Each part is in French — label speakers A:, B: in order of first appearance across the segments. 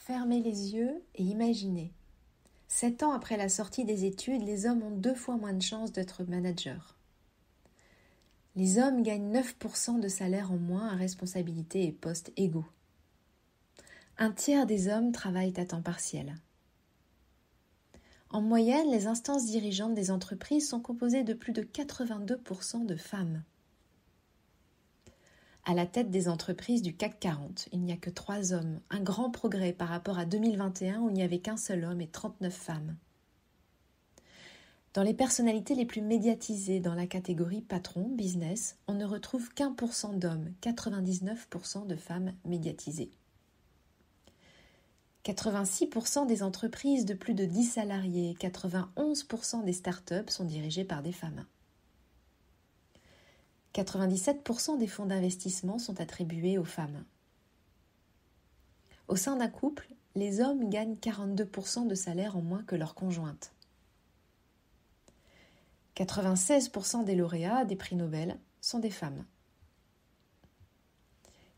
A: Fermez les yeux et imaginez. 7 ans après la sortie des études, les hommes ont 2 fois moins de chances d'être managers. Les hommes gagnent 9% de salaire en moins à responsabilité et postes égaux. 1/3 des hommes travaillent à temps partiel. En moyenne, les instances dirigeantes des entreprises sont composées de plus de 82% de femmes. À la tête des entreprises du CAC 40, il n'y a que 3 hommes, un grand progrès par rapport à 2021 où il n'y avait qu'un seul homme et 39 femmes. Dans les personnalités les plus médiatisées dans la catégorie patron, business, on ne retrouve qu'1% d'hommes, 99% de femmes médiatisées. 86% des entreprises de plus de 10 salariés, 91% des startups sont dirigées par des femmes. 97% des fonds d'investissement sont attribués aux femmes. Au sein d'un couple, les hommes gagnent 42% de salaire en moins que leur conjointe. 96% des lauréats des prix Nobel sont des femmes.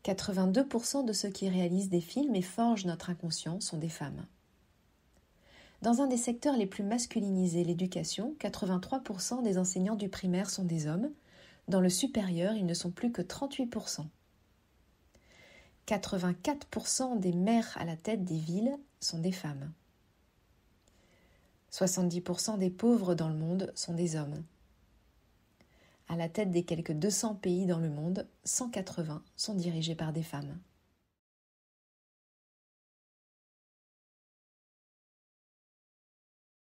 A: 82% de ceux qui réalisent des films et forgent notre inconscient sont des femmes. Dans un des secteurs les plus masculinisés, l'éducation, 83% des enseignants du primaire sont des hommes. Dans le supérieur, ils ne sont plus que 38%. 84% des maires à la tête des villes sont des femmes. 70% des pauvres dans le monde sont des hommes. À la tête des quelques 200 pays dans le monde, 180 sont dirigés par des femmes.